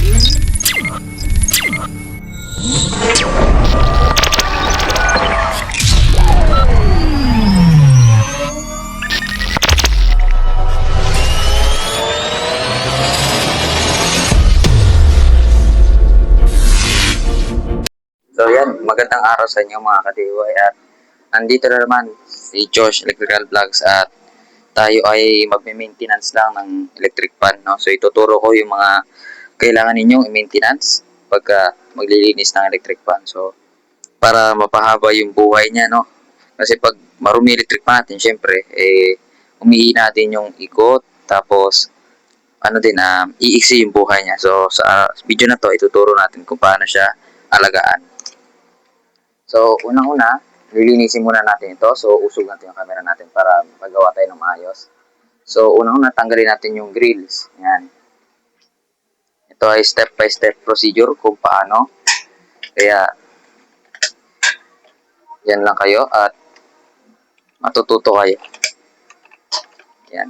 So yan, magandang araw sa inyo mga kadiway at nandito na naman si Josh Electrical Vlogs at tayo ay magme-maintenance lang ng electric fan, no? So ituturo ko yung mga kailangan ninyong i-maintenance pagka maglilinis ng electric fan. So para mapahaba yung buhay niya, no? Kasi pag marumi electric fan natin, syempre umihi natin yung ikot, tapos ano din, iiksi yung buhay niya. So sa video na to, ituturo natin kung paano siya alagaan. So, unang-una, lilinisin muna natin ito. So, usog natin yung camera natin para magawa tayo ng maayos. So, unang-una, tanggalin natin yung grills. Yan. Ito ay step-by-step procedure kung paano. Kaya, yan lang kayo at matututo kayo. Yan.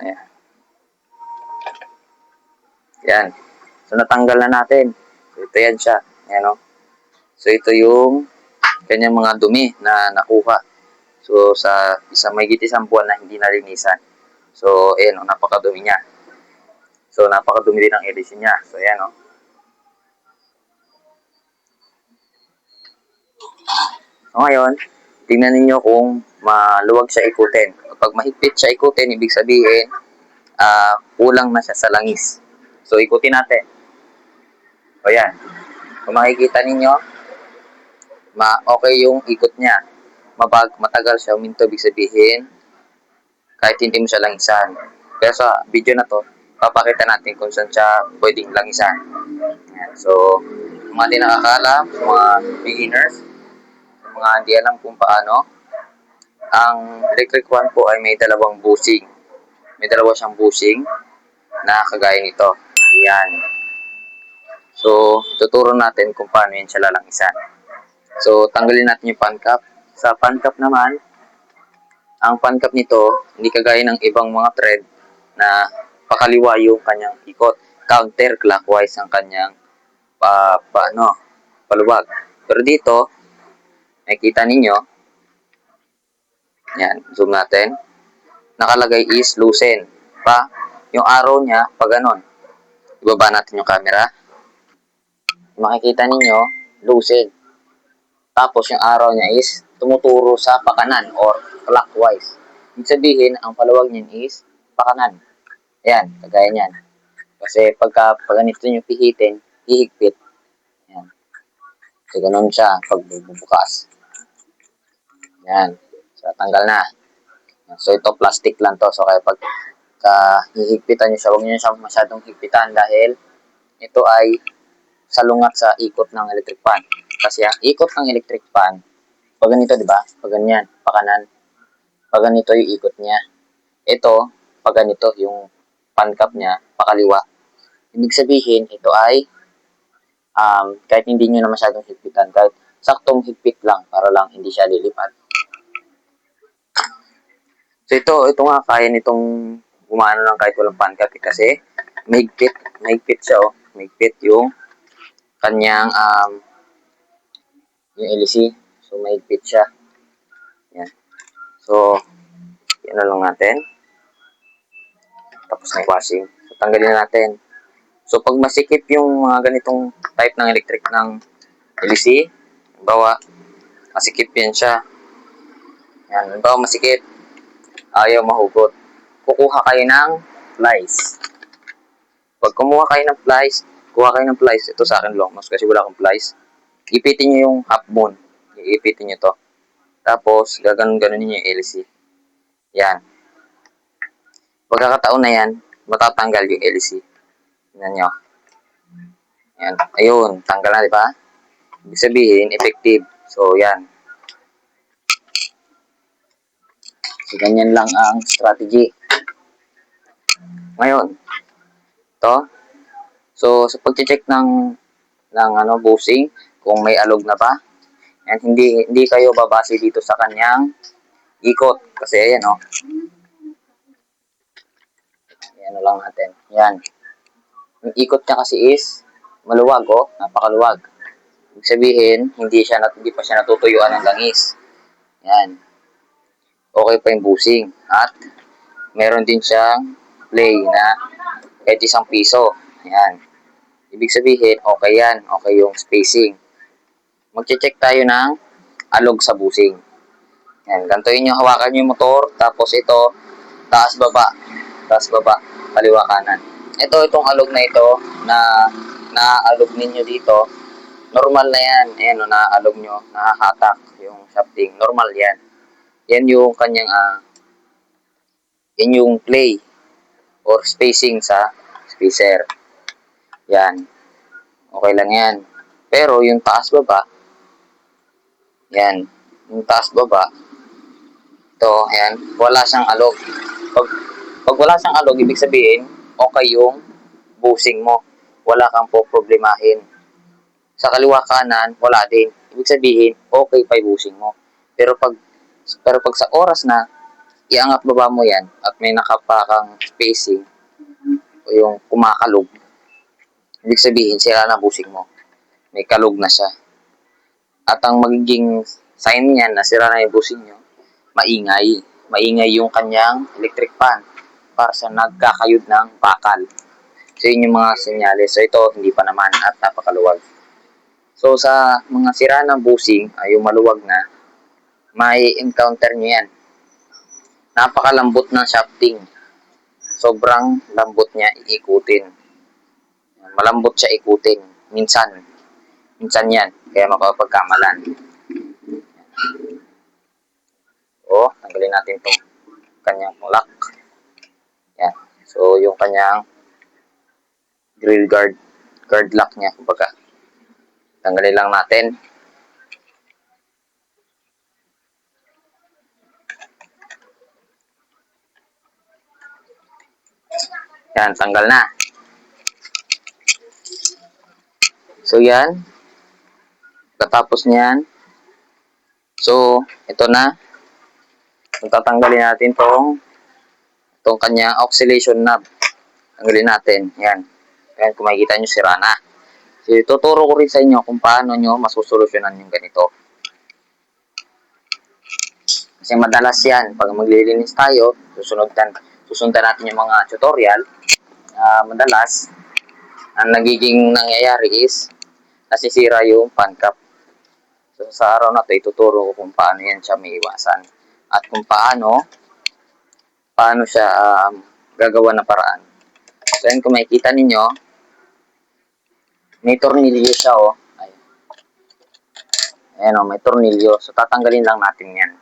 Ayan. Yan. So, natanggal na natin. So, ito yan siya. Ayan o. So, ito yung kanyang mga dumi na nakuha. So, sa may isang buwan na hindi nalinisan. So, ayan o, napakadumi niya. So, napakadumi din ang LEC niya. So, ayan o. So, ngayon, tingnan ninyo kung maluwag siya ikutin. Kapag mahigpit siya ikutin, ibig sabihin, kulang na siya sa langis. So, ikutin natin. So, ayan. Kung makikita ninyo, okay yung ikot niya. Matagal siya uminto, ibig sabihin, kahit hindi mo siya langisan. Pero sa video na to, papakita natin kung saan siya pwedeng langisan. Ayan. So, mga hindi nakakaalam, mga beginners, mga hindi alam kung paano, ang electric fan po ay may dalawang bushing. May dalawa siyang bushing na kagaya nito. Ayan. So, tuturo natin kung paano yan siya lalangisan. So, tanggalin natin yung fan cap. Sa fan cap naman, ang fan cap nito, hindi kagaya ng ibang mga thread na pakaliwa yung kanyang ikot. Counterclockwise ang kanyang paluwag. Pero dito, nakikita ninyo, yan, zoom natin, nakalagay is loosen. Yung arrow niya, pag ganon, ibaba natin yung camera, makikita ninyo, loosen. Tapos yung arrow niya is tumuturo sa pakanan or clockwise. Ibig sabihin, ang paluwag niyan is pakanan. Ayan, kagaya niyan. Kasi pag ganito nyo pihitin, hihigpit. Ayan. So, ganun siya pag bubukas. Ayan. So, tanggal na. So, ito plastic lang to. So, kaya pag hihigpitan nyo siya, huwag nyo siya masyadong higpitan dahil ito ay salungat sa ikot ng electric fan. Kasi ang ikot ng electric fan, pag ganito, di ba? Pag ganyan, pakanan. Pag ganito yung ikot niya. Ito, pag ganito, yung fan cap niya, pakaliwa. Ibig sabihin, ito ay kahit hindi nyo na masyadong higpitan, kahit saktong higpit lang para lang hindi siya lilipad. So ito nga, kaya nitong gumana lang kahit walang fan cap kasi mahigpit siya, oh. Mahigpit yung kanyang yung LEC. So, mahigpit siya. Yan. So, yan na lang natin. Tapos na yung washing. So, tanggalin na natin. So, pag masikip yung mga ganitong type ng electric ng LEC, bawa, masikip yan siya. Yan. Bawa, masikip. Ayaw mahugot. Kukuha kayo ng plies. Pag kumuha kayo ng plies, ito sa akin long nose kasi wala akong plies. Ipitin nyo yung half moon. Ipitin nyo to. Tapos, gaganon-ganon niyo yung LEC. Yan. Pagkakataon na yan, matatanggal yung LEC. Tingnan nyo. Yan. Ayun. Tanggal na, di ba? Ibig sabihin, effective. So, yan. So, ganyan lang ang strategy. Ngayon, to. So, sa pag-check ng bushing, kung may alog na pa, and hindi kayo babase dito sa kanyang ikot. Kasi, ayan, oh. Ayan lang natin. Yan. Yung ikot niya kasi is maluwag, oh, napakaluwag. Ibig sabihin, hindi pa siya natutuyuan ng langis. Yan. Okay pa yung busing. At meron din siyang play na kahit ₱1. Yan. Ibig sabihin, okay yan. Okay yung spacing. Magche-check tayo ng alog sa busing. Yan. Ganito yun yung hawakan nyo yung motor. Tapos ito, taas baba. Taas baba. Kaliwa kanan. Itong alog na ito na naaalog ninyo dito, normal na yan. Ayan o, naaalog nyo, nakahatak yung shafting. Normal yan. Yan yung kanyang, yan yung play or spacing sa spacer. Yan. Okay lang yan. Pero yung taas baba, yan. Yung taas baba, ito, ayan, wala siyang alog. Pag wala siyang alog, ibig sabihin, okay yung busing mo. Wala kang poproblemahin. Sa kaliwa kanan, wala din. Ibig sabihin, okay pa yung busing mo. Pero pag sa oras na iangat baba mo yan at may nakapakang spacing o yung kumakalog, ibig sabihin, sira na busing mo. May kalog na siya. At ang magiging sign niyan na sira na yung busing nyo, maingay. Maingay yung kanyang electric fan para sa nagkakayod ng bakal. So, yun yung mga senyales. So, ito, hindi pa naman at napakaluwag. So, sa mga sira ng busing, ay yung maluwag na, may encounter nyo yan. Napakalambot ng shafting. Sobrang lambot niya iikutin. Malambot siya ikutin. Minsan yan. Kaya makapagkamalan. O, tanggalin natin itong kanyang lock. Yan. So, yung kanyang grill guard lock niya, kumbaga. Tanggalin lang natin. Yan, tanggal na. So, yan. Katapos niyan. So, ito na. Tatanggalin natin itong kanyang oscillation knob. Tanggalin natin. Yan. Yan, kung makikita nyo, sira na. So, tuturo ko rin sa inyo kung paano nyo masusolusyonan yung ganito. Kasi madalas yan, pag maglilinis tayo, susundan natin yung mga tutorial, madalas, ang nagiging nangyayari is, nasisira yung fan cap. So, sa araw na ito, ituturo ko kung paano yan siya may iwasan. At kung paano siya gagawa ng paraan. So, yan kung makikita ninyo, may tornilyo siya, oh. Ayan, oh, may tornilyo. So, tatanggalin lang natin yan.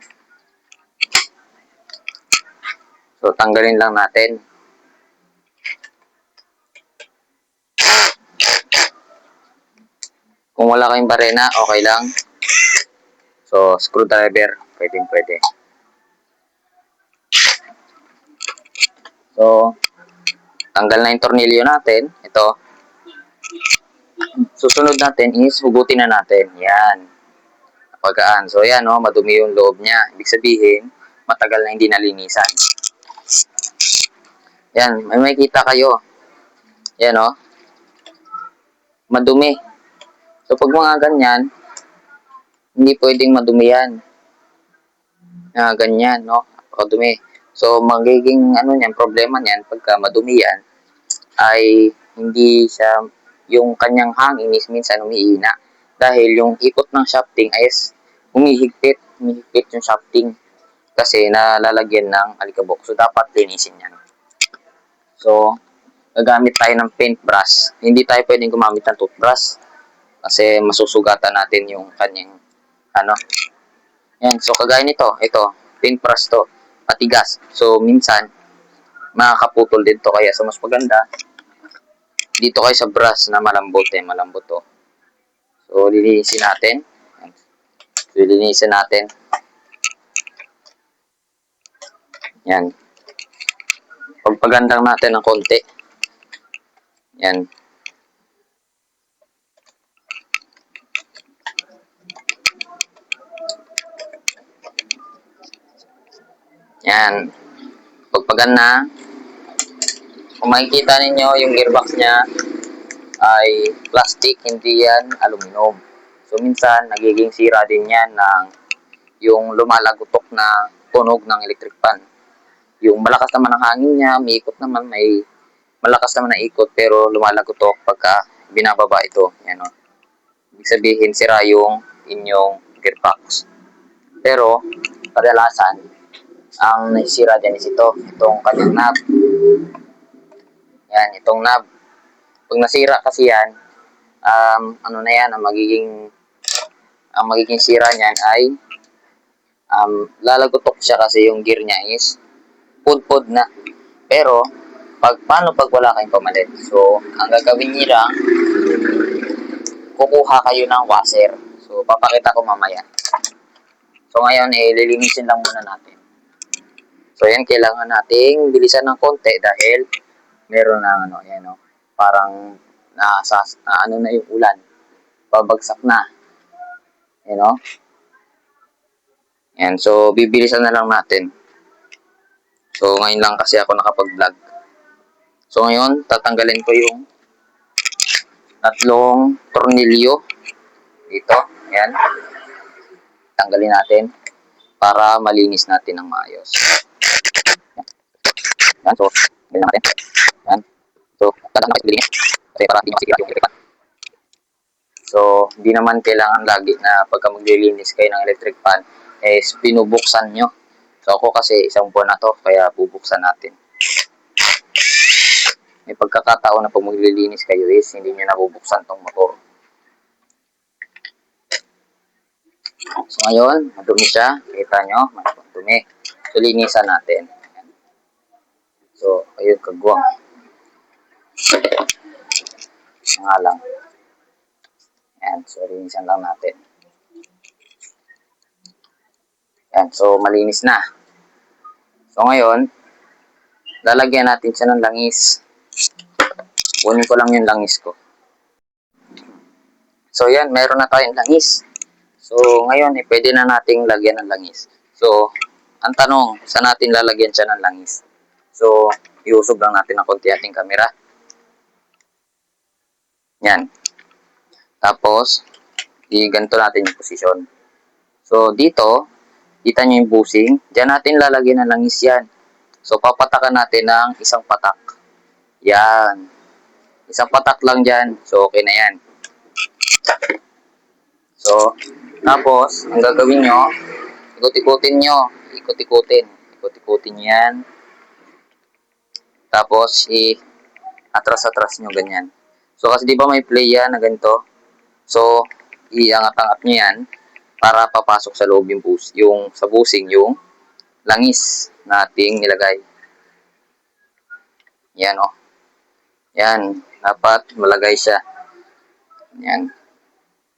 So, tanggalin lang natin. Kung wala kayong barena, okay lang. So, screwdriver, pwede. So, tanggal na yung tornilyo natin. Ito. Susunod natin is hugutin na natin. Yan. Pagkaan. So, yan, oh, madumi yung loob niya. Ibig sabihin, matagal na hindi nalinisan. Yan, may makikita kayo. Yan, oh. Madumi. So, pag mga ganyan, hindi pwedeng madumi yan. Ganyan, no? Madumi. So, magiging, problema niyan, pagka madumi yan, ay hindi siya, yung kanyang hangin is minsan umiina. Dahil yung ikot ng shafting ay humihigpit yung shafting. Kasi nalalagyan ng alikabok. So, dapat linisin yan. So, gagamit tayo ng paintbrush. Hindi tayo pwedeng gumamit ng toothbrush. Kasi masusugatan natin yung kanyang, Yan. So, kagaya nito, ito, paintbrush to, matigas. So, minsan, makakaputol din to. Kaya sa mas maganda, dito kayo sa brush na malambot to. So, lilinisin natin. So, lilinisin natin. Yan. Pagpagandang natin ng konti. Yan. Yan. Pagpaganda, kung makikita ninyo yung gearbox niya, ay plastic, hindi yan aluminum. So minsan nagiging sira din yan ng yung lumalagotok na tunog ng electric fan. Yung malakas naman ang hangin niya, may ikot naman, may malakas naman na ikot pero lumalagotok pagka binababa ito. Yan o. Ibig sabihin sira yung inyong gearbox. Pero kadalasan ang nasisira dyan is itong kanyang knob. Yan, itong knob. Pag nasira kasi yan, ano na yan, ang magiging sira niyan ay lalagotok siya kasi yung gear niya is pud-pud na. Pero, paano pag wala kayong pamalit? So, ang gagawin niyo lang, kukuha kayo ng washer. So, papakita ko mamaya. So, ngayon, lilinisin lang muna natin. So, yan, kailangan nating bilisan ng konti dahil meron na, yan, parang ano na yung ulan. Babagsak na. Yan, Yan, so, bibilisan na lang natin. So, ngayon lang kasi ako nakapag-vlog. So, ngayon, tatanggalin ko yung tatlong tornilyo dito. Ayan. Tanggalin natin para malinis natin ng maayos. Ayan. So, tanggalin natin. Ayan. So, dadaan na kayo sa linis kasi para hindi masira yung electric fan. So, hindi naman kailangan lagi na pagka maglilinis kayo ng electric fan, binubuksan nyo. So, ako kasi isang buwan na to, kaya bubuksan natin. May pagkakataon na pag maglilinis kayo is hindi nyo nabubuksan tong motor. So ngayon, madumi siya. Kita nyo, madumi. So linisan natin. So, ayun, kagwang. Nga lang. Ayan, so linisan lang natin. Ayan, so malinis na. So ngayon, lalagyan natin siya ng langis. Kunin ko lang yung langis ko. So yan, meron na tayong langis. So ngayon, pwede na nating lagyan ng langis. So, ang tanong, saan natin lalagyan siya ng langis? So, iusog lang natin ng konti ating camera. Yan. Tapos, ganito natin yung posisyon. So, dito, kita nyo yung busing. Diyan natin lalagyan ng langis yan. So, papatakan natin ng isang patak. Yan. Isang patak lang dyan. So, okay na yan. So, tapos, ang gagawin nyo, ikot-ikutin nyo. Ikot-ikutin. Ikot-ikutin yan. Tapos, atras-atras nyo ganyan. So, kasi di ba may play yan na ganito? So, iangat-angat nyo yan para papasok sa loob yung sa busing yung langis na ating nilagay. Yan, Yan. Dapat malagay siya. Yan.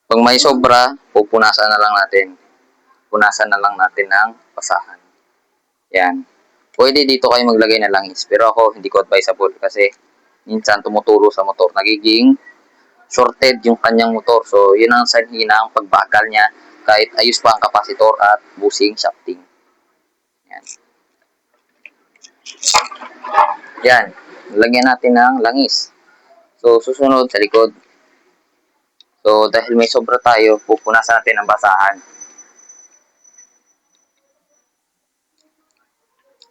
Pag may sobra, pupunasan na lang natin. Punasan na lang natin ng basahan. Yan. Pwede dito kayo maglagay ng langis. Pero ako, hindi ko advisable kasi minsan tumuturo sa motor. Nagiging shorted yung kanyang motor. So, yun ang sanhi ng pagbagal niya kahit ayos pa ang kapasitor at busing shafting. Yan. Yan. Lagyan natin ng langis. So, susunod sa likod. So, dahil may sobra tayo, pupunasan natin ang basahan.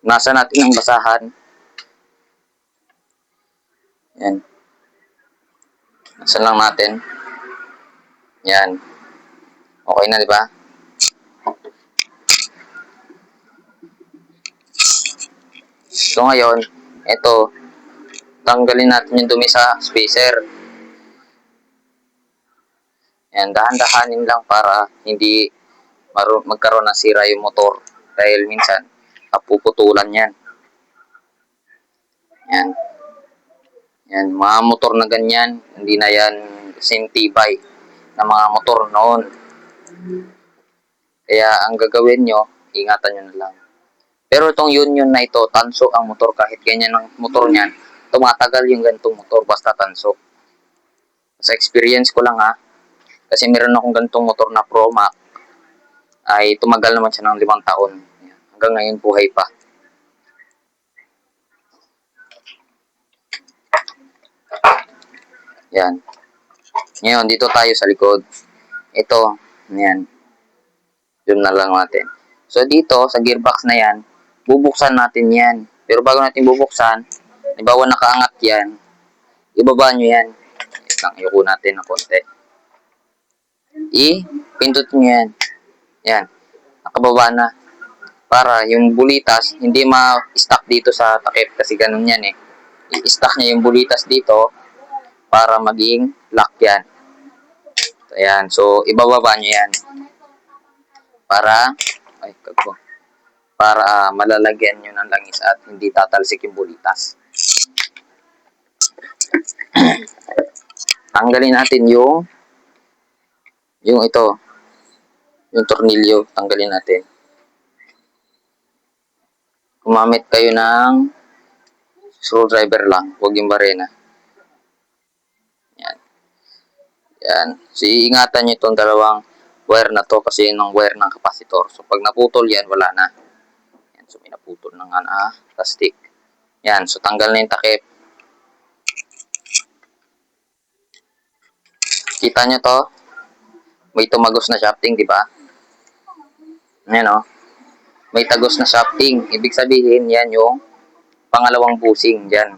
Punasan natin ang basahan. Yan. Punasan lang natin. Yan. Okay na, di ba? So, ngayon, ito, tanggalin natin yung dumi sa spacer. Yan, dahan-dahanin lang para hindi magkaroon ng sira yung motor. Dahil minsan, puputulan yan. Yan. Yan, mga motor na ganyan, hindi na yan sintibay na mga motor noon. Kaya ang gagawin nyo, ingatan nyo na lang. Pero itong union na ito, tanso ang motor kahit ganyan ang motor niyan, tumatagal yung ganitong motor basta tanso. Sa experience ko lang kasi meron akong ganitong motor na Pro Max, ay tumagal naman siya ng 5 taon. Hanggang ngayon buhay pa. Yan. Ngayon, dito tayo sa likod. Ito, yan. Zoom na lang natin. So, dito, sa gearbox na yan, bubuksan natin yan. Pero bago natin bubuksan, halimbawa nakaangat yan, ibaba nyo yan. Wait lang, iyuko natin ng konti. I-pindot nyo yan. Yan. Nakababa na. Para yung bulitas, hindi ma-stuck dito sa takip kasi ganun yan eh. I-stuck niya yung bulitas dito para maging lock yan. Ayan. So, ibababa nyo yan. Para malalagyan nyo ng langis at hindi tatalsik yung bulitas. Tanggalin natin yung ito, yung tornilyo, tanggalin natin. Gumamit kayo ng screwdriver lang, huwag yung barena. Yan. Yan. So, iingatan nyo itong dalawang wire na to kasi yun ang wire ng kapasitor. So, pag naputol yan, wala na. Yan. So, may naputol na nga na plastic. Yan. So, tanggal na yung takip. Kita nyo to? May tumagos na shafting, di ba? Yan o. May tagos na shafting. Ibig sabihin, yan yung pangalawang busing dyan.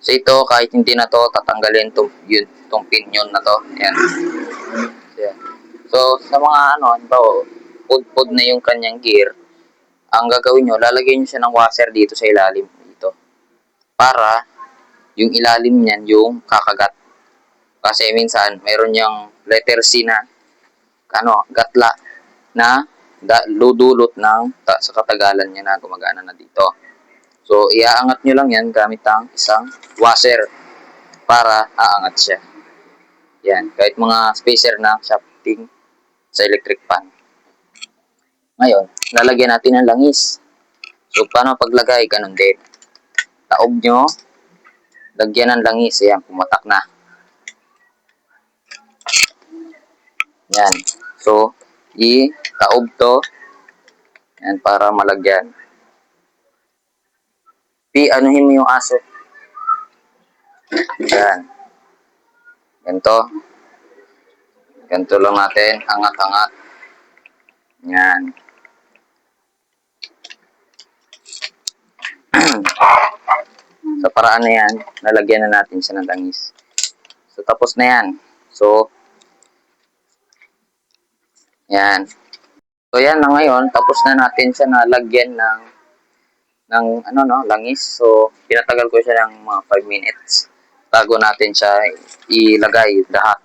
So, ito, kahit hindi na to, tatanggalin itong pinion na to. Yan. Yan. So, sa mga pud-pud na yung kanyang gear, ang gagawin nyo, lalagyan nyo siya ng washer dito sa ilalim. Dito. Para, yung ilalim niyan, yung kakagat. Kasi minsan, mayroon yung letter C na, gatla, na dudulot sa katagalan niya na gumagana na dito. So, iaangat nyo lang yan gamit ang isang washer para aangat siya. Yan. Kahit mga spacer na shafting sa electric fan. Ngayon, lalagyan natin ng langis. So, paano paglagay? Ganun din. Taob nyo, lagyan ng langis. Ayan, pumatak na. Yan. So, taob to. Yan, para malagyan. Anuhin mo yung aso. Yan. Ganito. Ganito lang natin. Angat-angat. Yan. Sa paraan na yan, nalagyan na natin siya ng langis. So, tapos na yan. So, yan. So, yan na ngayon. Tapos na natin siya nalagyan ng langis. So, pinatagal ko siya ng mga 5 minutes. Bago natin siya ilagay lahat.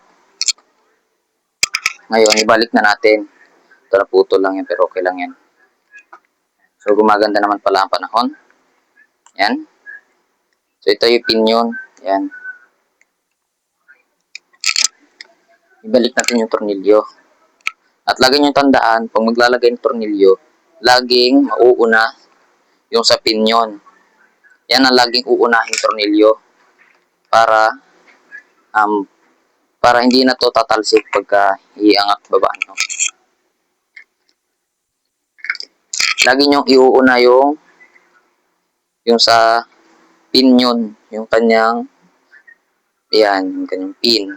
Ngayon, ibalik na natin. Ito na putol lang yan, pero okay lang yan. So, gumaganda naman pala ang panahon. Yan. So, ito yung pinion. Yan. Ibalik natin yung tornilyo. At lagi nyo tandaan, pag maglalagay ng tornilyo, laging mauuna yung sa pinion. Yan ang laging uunahin tornilyo para hindi na to tatalsik pagka iangat baba. No? Lagi nyo iuuna yung sa pinion, yung kanyang yung kanyang pin.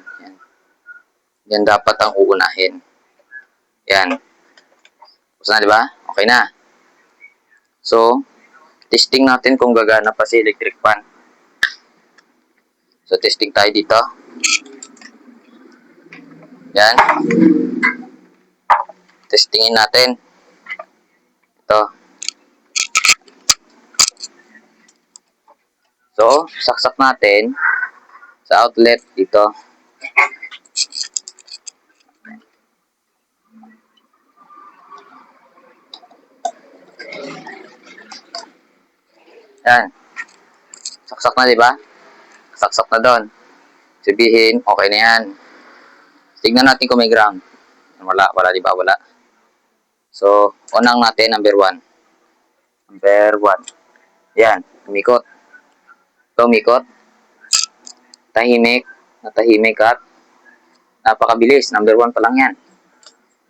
Yan dapat ang uunahin. Yan. Tapos na, di ba? Okay na. So, testing natin kung gagana pa si electric fan. So, testing tayo dito. Yan. Testingin natin. Ito. So, saksak natin sa outlet dito. Yan. Saksak na, di ba? Saksak na doon. Sabihin, okay na yan. Tignan natin kung may ground. Wala, di ba? Wala. So, unang natin, number 1. Number 1. Yan, umikot. Ito, umikot. Tahimik. Natahimik at napakabilis. Number 1 pa lang yan.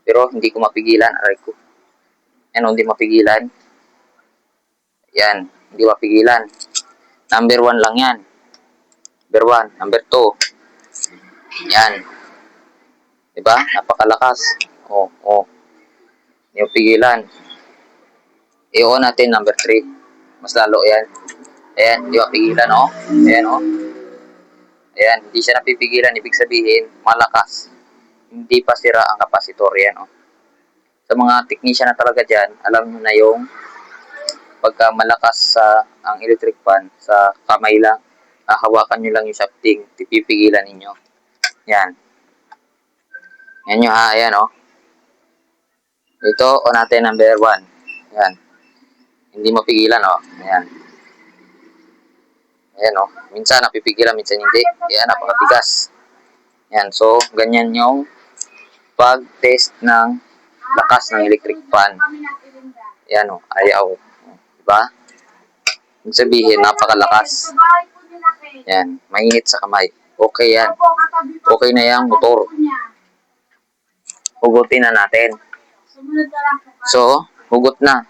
Pero, hindi ko mapigilan. Aray ko. Yan, hindi mapigilan. Yan, hindi mapigilan. Number 1 lang yan. Number 1. Number 2. Yan. Diba? Napakalakas. O. Hindi mo pigilan. I-on natin number 3. Mas lalo yan. Ayan, hindi mo pigilan, o. Ayan, o. Ayan, hindi siya napipigilan. Ibig sabihin, malakas. Hindi pa sira ang kapasitor. Yan, o. Sa mga technician na talaga dyan, alam nyo na yung pagka malakas sa ang electric fan sa kamay lang, hawakan nyo lang yung shafting, pipigilan ninyo. Yan. Yan nyo ha, ayan o. Ito, on natin number 1. Yan. Hindi mapigilan o. Ayan. Ayan o. Minsan napipigilan, minsan hindi. Ayan, napakatigas. Yan. So, ganyan yung pag-test ng lakas ng electric fan. Ayan o. Ayaw. Diba? Ibig sabihin, napakalakas. Yan. Mainit sa kamay. Okay yan. Okay na yung motor. Hugutin na natin. So, hugot na.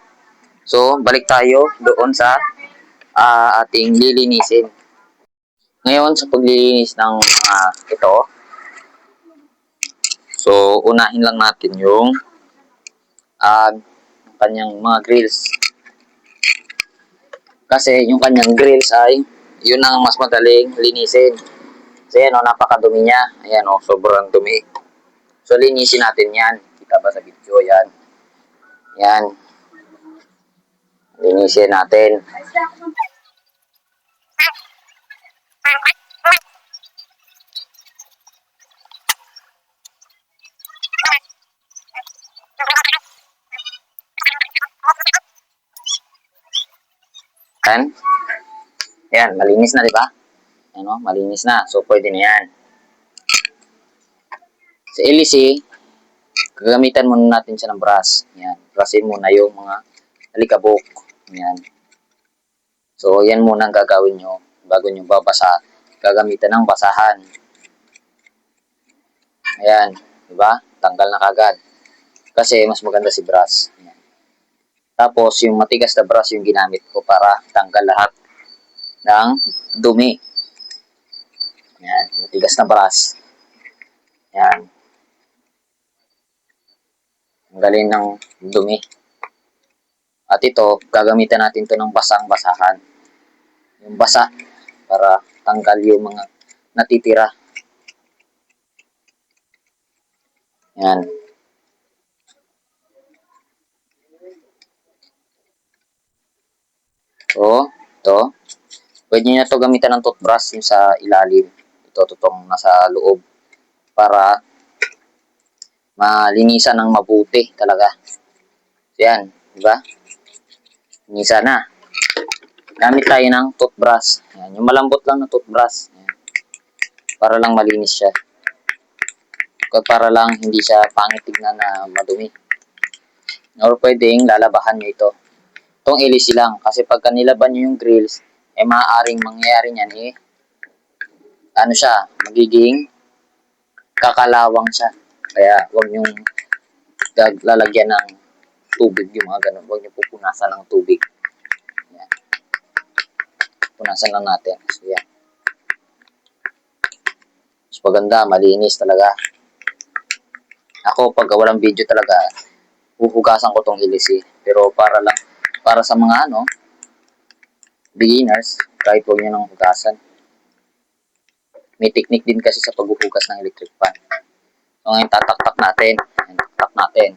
So, balik tayo doon sa ating lilinisin. Ngayon, sa paglilinis ng ito, so, unahin lang natin yung kanyang mga grills. Kasi yung kanyang grills ay, yun ang mas madaling linisin. So, yan o, napakadumi niya. Ayan o, sobrang dumi. So, linisin natin yan. Kita ba sa video? Yan. Yan. Linisin natin. Yan. Yan, malinis na, di ba? Ano, malinis na. So, pwede na yan. Sa LEC, gagamitan muna natin siya ng brush. Yan. Brushin muna yung mga alikabok. Yan. So, yan muna ang gagawin nyo bago nyo babasa. Gagamitan ng basahan. Ayan. Diba? Tanggal na kagad. Kasi mas maganda si brush. Ayan. Tapos, yung matigas na brush yung ginamit ko para tanggal lahat ng dumi. Ayan. Matigas na brush. Ayan. Tanggalin ng dumi. At ito, gagamitan natin to ng basang-basahan. Yung basa para tanggal yung mga natitira. Yan. So, ito. Pwede nyo na ito gamitan ng toothbrush yung sa ilalim. Ito, tutong nasa loob. Para malinisan ng mabuti talaga. So, yan. Diba? Linisan na. Gamit tayo ng toothbrush. Yan. Yung malambot lang na toothbrush. Yan. Para lang malinis siya. Para lang hindi siya pangit tignan na madumi. Or pwedeng lalabahan nyo ito. Itong LEC lang. Kasi pagka nilaban nyo yung grills, maaaring mangyayari niyan ano siya, magiging kakalawang siya. Kaya huwag nyo lalagyan ng tubig yung mga ganun. Huwag nyo pupunasan ng tubig. Yan. Punasan lang natin. So, yan. Mas maganda, malinis talaga. Ako, pag walang video talaga, huhugasan ko tong LEC. Pero para sa mga beginners, kahit huwag nyo nang hugasan. May technique din kasi sa paghuhugas ng electric fan. So ngayon tataktak natin. Tatak natin.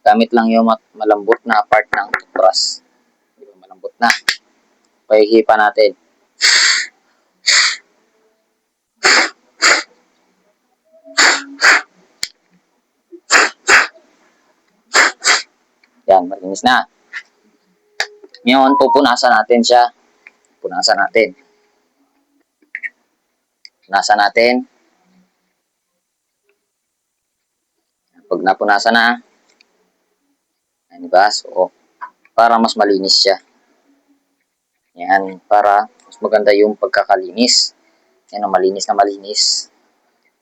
Gamit lang yung malambot na part ng toothbrush. Malambot na. Pahihipa natin. Yan, malinis na. Ngayon, pupunasan natin siya. Punasan natin. Punasan natin. Pag napunasan na, yan, diba? So, para mas malinis siya. Yan, para mas maganda yung pagkakalinis. Yan, malinis na malinis.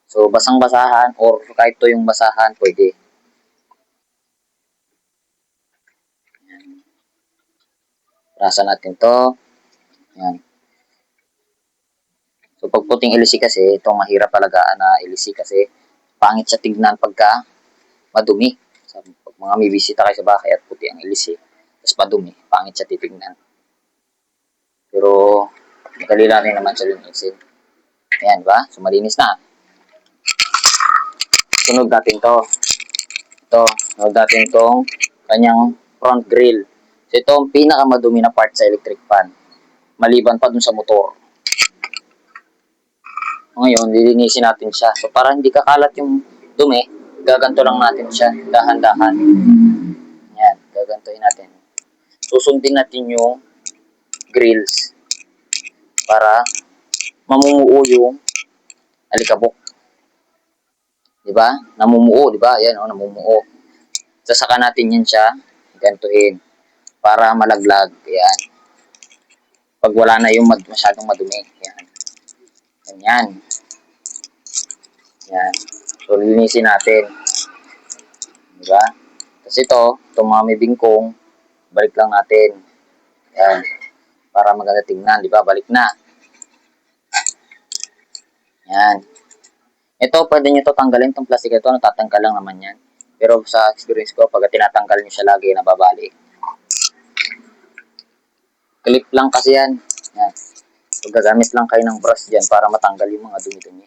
So, basang-basahan or kahit to yung basahan, pwede. Yan. Punasan natin to. Yan. So, pag puting ilisi kasi, itong mahirap alagaan na ilisi kasi pangit siya tignan pagka madumi. So, pag mga may bisita kayo sa bahay at puti ang ilisi, tapos madumi, pangit siya titignan. Pero, madali lang rin naman siya linisin. Ayan, ba? So, malinis na. Sunod natin to. Ito, sunod natin tong kanyang front grill. So, ito ang pinakamadumi na part sa electric fan. Maliban pa dun sa motor. Ngayon, lilinisin natin siya. So, para hindi kakalat yung dumi, gaganto lang natin siya. Dahan-dahan. Yan, gagantohin natin. Susundin natin yung grills para mamumuo yung alikabok. Diba? Namumuo, diba? Yan, o, namumuo. Sasaka natin yan siya, gantuhin. Para malaglag. Yan. Pag wala na yung masyadong madumi. Yan. Ganyan. Yan. So, linisin natin. Diba? Tapos itong mga may bingkong, balik lang natin. Yan. Para maganda tingnan. Diba? Balik na. Yan. Ito, pwede nyo to tanggalin. Itong plastic ito, natatanggal lang naman yan. Pero sa experience ko, pag tinatanggal nyo siya lagi, nababalik. Clip lang kasi yan. Yan. So, gagamit lang kayo ng brush dyan para matanggal yung mga dumi-dumi.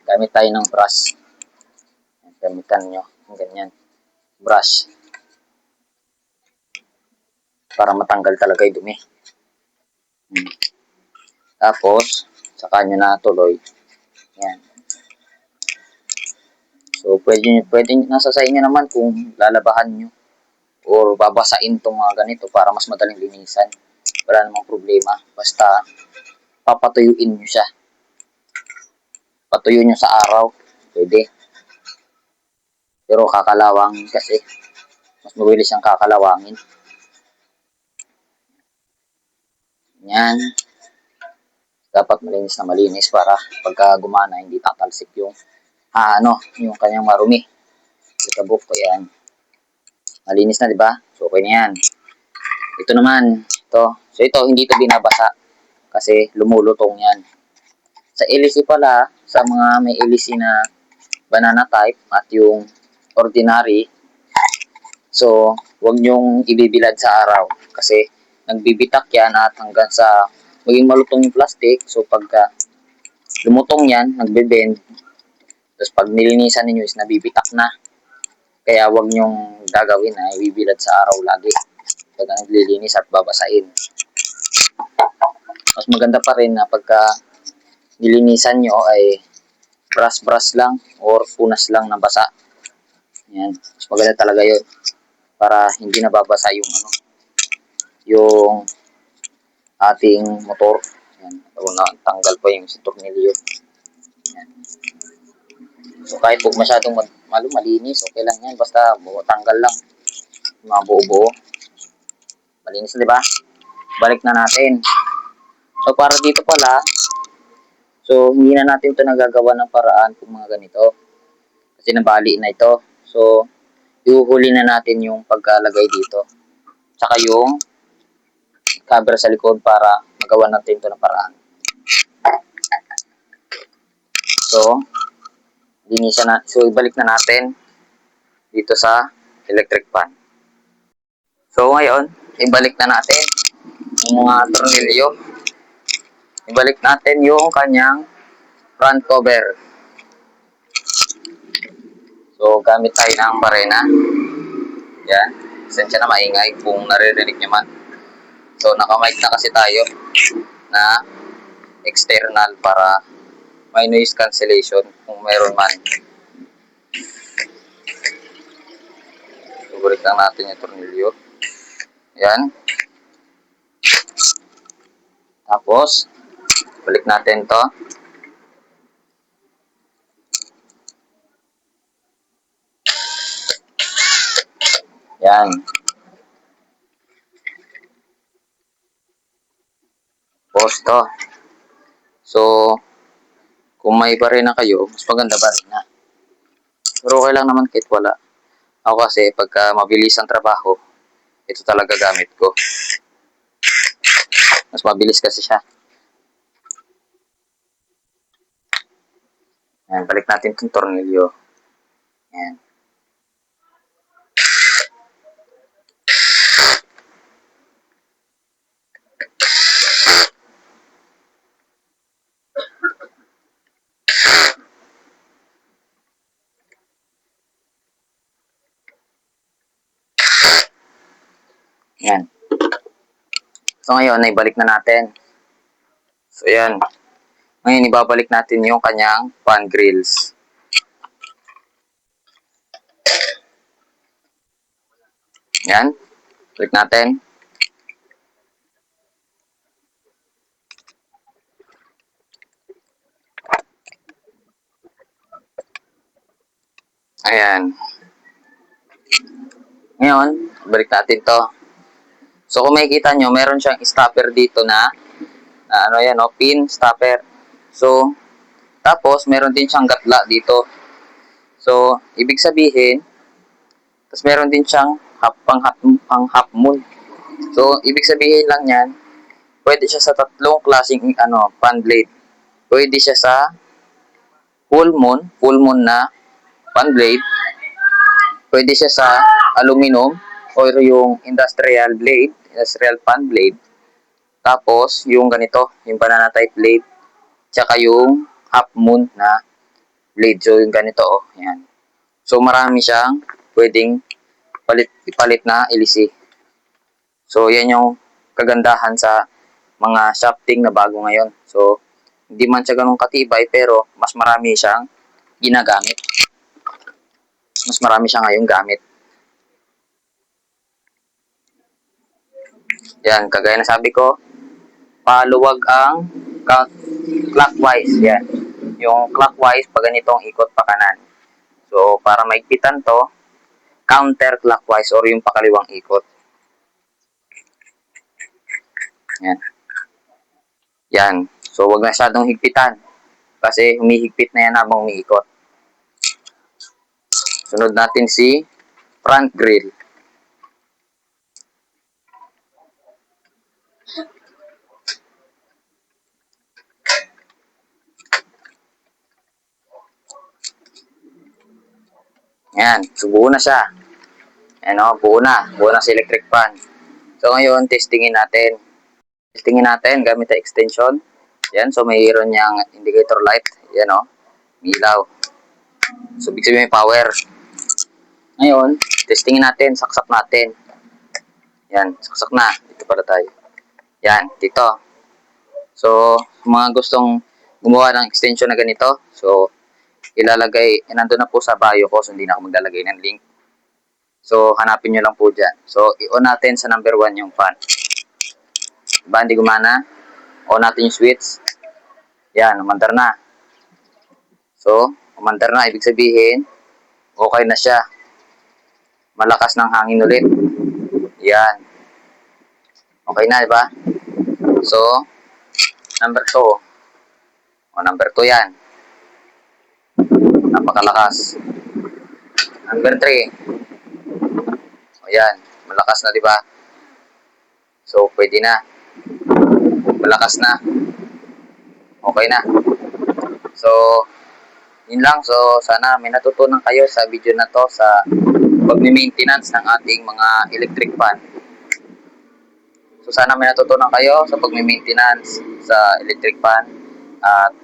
Gamit tayo ng brush. Gamitan nyo. Ganyan. Brush. Para matanggal talaga yung dumi. Tapos, saka nyo na tuloy. Yan. So, pwede nasa sa inyo naman kung lalabahan nyo or babasain itong mga ganito para mas madaling linisan. Wala namang problema. Basta, papatuyuin nyo siya. Patuyo nyo sa araw. Pwede. Pero kakalawangin kasi. Mas mabilis siyang kakalawangin. Yan. Dapat malinis na malinis para pagka gumana hindi tatalsik yung yung kanyang marumi. Ikabok ko yan. Malinis na, di ba? So, okay na yan. Ito naman, ito. So, ito, hindi ito binabasa kasi lumulutong yan. Sa LC pala, sa mga may LC na banana type at yung ordinary, so, huwag nyong ibibilad sa araw kasi nagbibitak yan at hanggang sa maging malutong yung plastic. So, pagka lumutong yan, nagbe-bend, tapos pag nilinisan ninyo is nabibitak na. Kaya huwag nyong gagawin na ibibilad sa araw lagi. Pagka naglilinis at babasain. Mas maganda pa rin na pagka nilinisan nyo ay brush lang or punas lang na basa. Yan. Mas maganda talaga yun. Para hindi nababasa yung ating motor. Yan. Tanggal pa yung tornilyo. Yan. So kahit huwag masyadong malinis, okay lang yan. Basta tanggal lang. Mga buo-buo. Malinis, di ba? Balik na natin. So para dito pala, so hindi na natin ito nagagawa ng paraan kung mga ganito. Kasi nabali na ito. So, iuhuli na natin yung pagkalagay dito. Tsaka yung cover sa likod para magawa natin ito ng paraan. So, ibalik na natin dito sa electric fan. So, ngayon, ibalik na natin yung mga tornilyo. Ibalik natin yung kanyang front cover. So, gamit tayo ng barena. Yan. Sensya na maingay kung naririnig nyo man. So, nakamic na kasi tayo na external para may noise cancellation kung meron man. Subulit lang natin yung tornilyo. Yan. Tapos, balik natin to. Yan. Post to. So, kung may barena kayo, mas maganda barena. Pero okay lang naman kahit wala. Ako kasi, pagka mabilis ang trabaho, ito talaga gamit ko. Mas mabilis kasi siya. Yan, balik natin itong tornilyo. Yan. Yan. So ngayon, naibalik na natin. So yan. Ngayon, ibabalik natin yung kanyang fan grills. Yan. Balik natin. Ayan. Ngayon, balik natin to. So kung makikita nyo, meron siyang stopper dito na ano yan, no, pin stopper. So, tapos meron din siyang gatla dito. So, ibig sabihin, tapos meron din siyang pang half moon. So, ibig sabihin lang yan, pwede siya sa tatlong klaseng fan blade. Pwede siya sa full moon na fan blade. Pwede siya sa aluminum o yung industrial blade, industrial fan blade. Tapos, yung ganito, yung banana type blade. Tsaka yung half moon na blade. So, yung ganito, oh. Yan. So, marami siyang pwedeng ipalit na ilisi. So, yan yung kagandahan sa mga shafting na bago ngayon. So, hindi man siya ganun katibay, pero mas marami siyang ginagamit. Mas marami siya ngayong gamit. Yan, kagaya na sabi ko, paluwag ang clockwise. Yan. Yung clockwise, pag ganitong ikot pa kanan. So, para maigpitan to, counterclockwise or yung pakaliwang ikot. Yan. Yan. So, wag masyadong higpitan. Kasi humihigpit na yan habang umiikot. Sunod natin si front grill. Yan. So, buo na siya. Yan o, buo na. Buo na si electric fan. So, ngayon, testingin natin. Testingin natin gamit ang extension. Yan. So, mayroon niyang indicator light. Yan o. Ilaw. So, ibig sabihin may power. Ngayon, testingin natin. Saksak natin. Yan. Saksak na. Dito para tayo. Yan. Dito. So, mga gustong gumawa ng extension na ganito. So, ilalagay, nandun na po sa bio ko. So, hindi na ako maglalagay ng link. So, hanapin nyo lang po dyan. So, i-on natin sa number 1 yung fan. Diba, hindi gumana? On natin yung switch. Yan, umandar na. So, umandar na. Ibig sabihin, okay na siya. Malakas ng hangin ulit. Yan. Okay na, diba? So, number 2. O, number 2 yan. Napakalakas. Number 3. O, yan. Malakas na, diba? So, pwede na. Malakas na. Okay na. So, yun lang. So, sana may natutunan kayo sa video na to sa pag-maintenance ng ating mga electric fan. So, sana may natutunan kayo sa pag-maintenance sa electric fan. At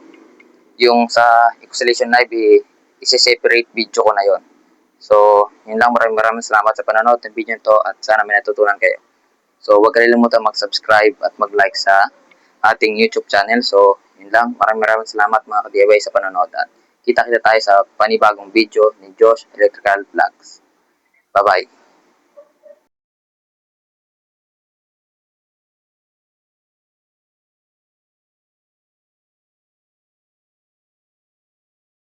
yung sa Ecosolation Live, isi-separate video ko na yon. So, yun lang. Maraming salamat sa panonood ng video to at sana may natutunan kayo. So, huwag kalimutan mag-subscribe at mag-like sa ating YouTube channel. So, yun lang. Maraming salamat mga ka-DIY sa panonood. At kita-kita tayo sa panibagong video ni Josh Electrical Vlogs. Bye-bye.